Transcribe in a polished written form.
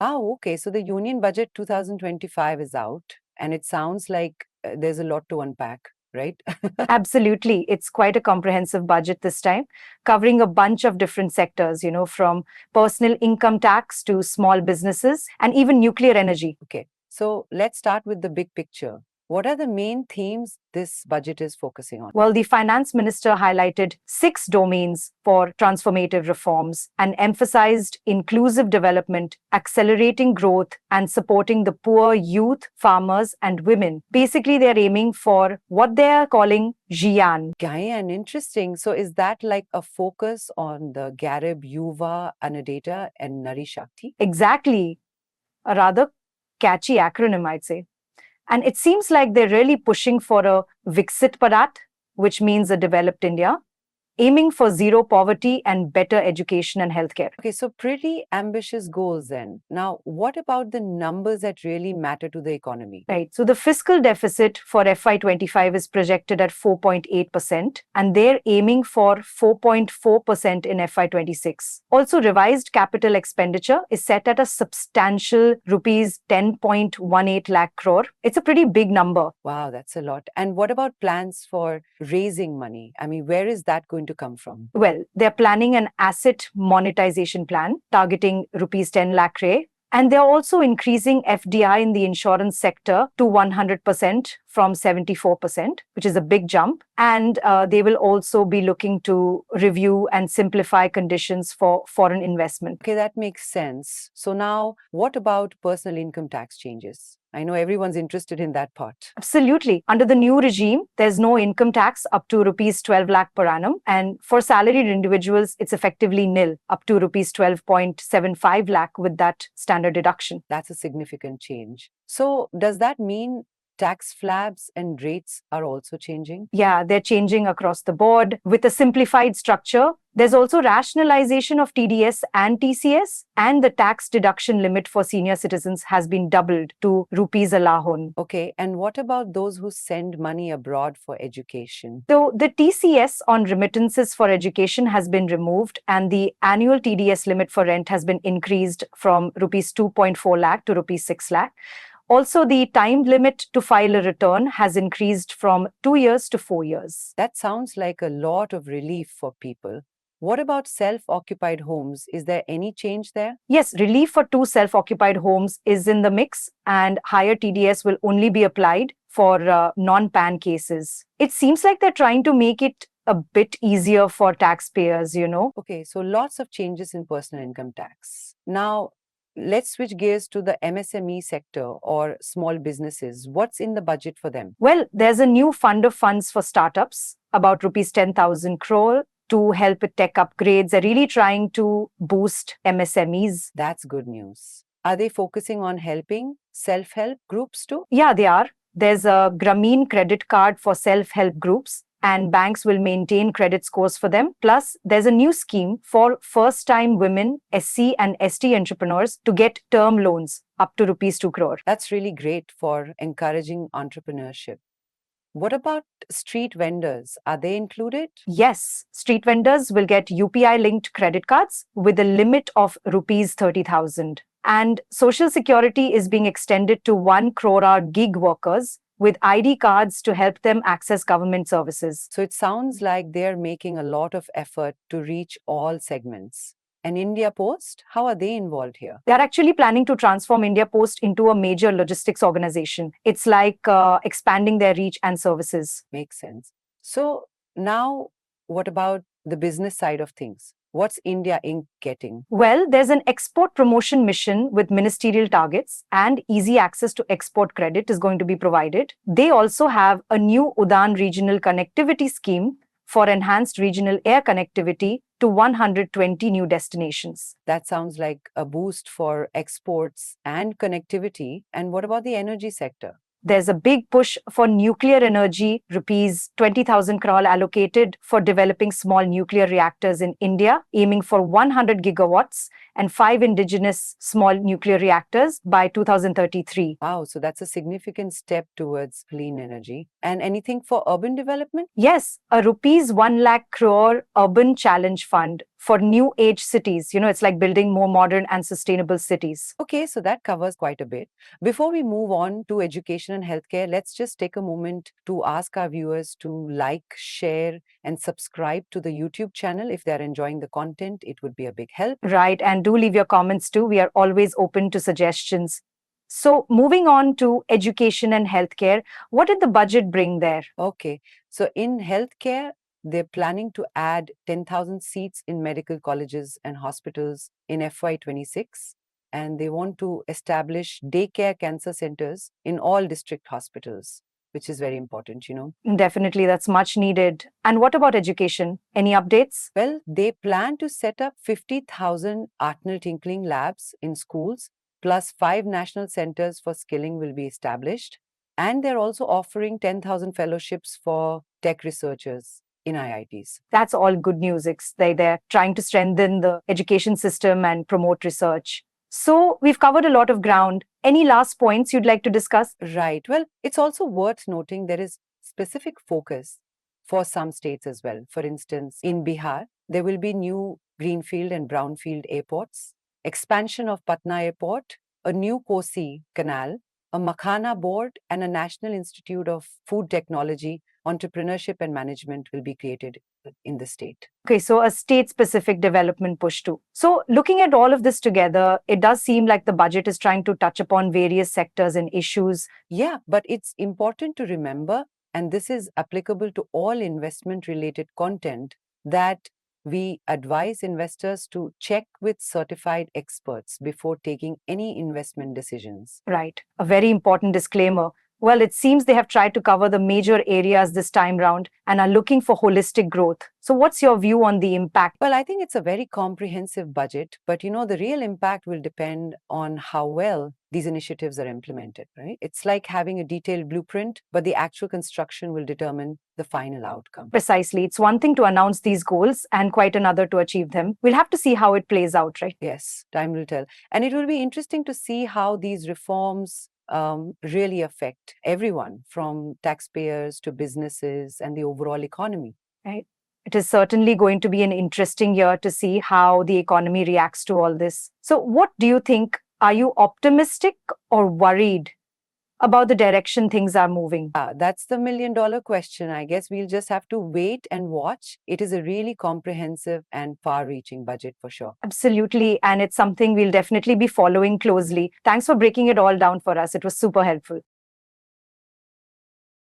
Okay. So the Union Budget 2025 is out, and it sounds like there's a lot to unpack, right? Absolutely. It's quite a comprehensive budget this time, covering a bunch of different sectors, from personal income tax to small businesses and even nuclear energy. Okay. So let's start with the big picture. What are the main themes this budget is focusing on? Well, the finance minister highlighted 6 domains for transformative reforms and emphasized inclusive development, accelerating growth, and supporting the poor, youth, farmers, and women. Basically, they're aiming for what they are calling Jian. Gyan, interesting. So is that like a focus on the Garib, Yuva, Anadata, and Nari Shakti? Exactly. A rather catchy acronym, I'd say. And it seems like they're really pushing for a Viksit Bharat, which means a developed India, aiming for zero poverty and better education and healthcare. Okay, so pretty ambitious goals then. Now, what about the numbers that really matter to the economy? Right. So the fiscal deficit for FY25 is projected at 4.8%, and they're aiming for 4.4% in FY26. Also, revised capital expenditure is set at a substantial rupees 10.18 lakh crore. It's a pretty big number. Wow, that's a lot. And what about plans for raising money? I mean, where is that going to come from? Well, they're planning an asset monetization plan targeting rupees 10 lakh crore. And they're also increasing FDI in the insurance sector to 100% from 74%, which is a big jump. And they will also be looking to review and simplify conditions for foreign investment. Okay, that makes sense. So now, what about personal income tax changes? I know everyone's interested in that part. Absolutely. Under the new regime, there's no income tax up to rupees 12 lakh per annum. And for salaried individuals, it's effectively nil up to rupees 12.75 lakh with that standard deduction. That's a significant change. So does that mean tax slabs and rates are also changing? Yeah, they're changing across the board with a simplified structure. There's also rationalization of TDS and TCS, and the tax deduction limit for senior citizens has been doubled to rupees a lahon. Okay, and what about those who send money abroad for education? So the TCS on remittances for education has been removed, and the annual TDS limit for rent has been increased from rupees 2.4 lakh to rupees 6 lakh. Also, the time limit to file a return has increased from 2 years to 4 years. That sounds like a lot of relief for people. What about self-occupied homes? Is there any change there? Yes, relief for 2 self-occupied homes is in the mix, and higher TDS will only be applied for non-PAN cases. It seems like they're trying to make it a bit easier for taxpayers, Okay, so lots of changes in personal income tax. Now, let's switch gears to the MSME sector or small businesses. What's in the budget for them? Well, there's a new fund of funds for startups, about rupees 10,000 crore to help with tech upgrades. They're really trying to boost MSMEs. That's good news. Are they focusing on helping self-help groups too? Yeah, they are. There's a Grameen credit card for self-help groups, and banks will maintain credit scores for them. Plus, there's a new scheme for first-time women, SC and ST entrepreneurs to get term loans up to rupees 2 crore. That's really great for encouraging entrepreneurship. What about street vendors? Are they included? Yes, street vendors will get UPI-linked credit cards with a limit of rupees 30,000. And Social Security is being extended to 1 crore gig workers with ID cards to help them access government services. So it sounds like they're making a lot of effort to reach all segments. And India Post, how are they involved here? They are actually planning to transform India Post into a major logistics organization. It's like expanding their reach and services. Makes sense. So now, what about the business side of things? What's India Inc. getting? Well, there's an export promotion mission with ministerial targets, and easy access to export credit is going to be provided. They also have a new Udan regional connectivity scheme for enhanced regional air connectivity to 120 new destinations. That sounds like a boost for exports and connectivity. And what about the energy sector? There's a big push for nuclear energy, rupees 20,000 crore allocated for developing small nuclear reactors in India, aiming for 100 gigawatts and 5 indigenous small nuclear reactors by 2033. Wow, so that's a significant step towards clean energy. And anything for urban development? Yes, a rupees 1 lakh crore urban challenge fund for new age cities. It's like building more modern and sustainable cities. Okay, so that covers quite a bit. Before we move on to education and healthcare, let's just take a moment to ask our viewers to like, share, and subscribe to the YouTube channel. If they're enjoying the content, it would be a big help. Right. And do leave your comments too. We are always open to suggestions. So, moving on to education and healthcare, what did the budget bring there? Okay, so in healthcare, they're planning to add 10,000 seats in medical colleges and hospitals in FY26, and they want to establish daycare cancer centers in all district hospitals, which is very important. Definitely, that's much needed. And what about education? Any updates? Well, they plan to set up 50,000 artisanal tinkling labs in schools, plus 5 national centers for skilling will be established. And they're also offering 10,000 fellowships for tech researchers in IITs. That's all good news. They're trying to strengthen the education system and promote research. So, we've covered a lot of ground. Any last points you'd like to discuss? Right. Well, it's also worth noting there is specific focus for some states as well. For instance, in Bihar, there will be new greenfield and brownfield airports, expansion of Patna Airport, a new Kosi Canal, a Makhana board, and a National Institute of Food Technology, Entrepreneurship and Management will be created in the state. Okay, so a state-specific development push too. So looking at all of this together, it does seem like the budget is trying to touch upon various sectors and issues. Yeah, but it's important to remember, and this is applicable to all investment-related content, that we advise investors to check with certified experts before taking any investment decisions. Right. A very important disclaimer. Well, it seems they have tried to cover the major areas this time round and are looking for holistic growth. So what's your view on the impact? Well, I think it's a very comprehensive budget, but the real impact will depend on how well these initiatives are implemented, right? It's like having a detailed blueprint, but the actual construction will determine the final outcome. Precisely. It's one thing to announce these goals and quite another to achieve them. We'll have to see how it plays out, right? Yes, time will tell. And it will be interesting to see how these reforms really affect everyone, from taxpayers to businesses and the overall economy. Right. It is certainly going to be an interesting year to see how the economy reacts to all this. So, what do you think? Are you optimistic or worried about the direction things are moving? That's the million-dollar question. I guess we'll just have to wait and watch. It is a really comprehensive and far-reaching budget for sure. Absolutely. And it's something we'll definitely be following closely. Thanks for breaking it all down for us. It was super helpful.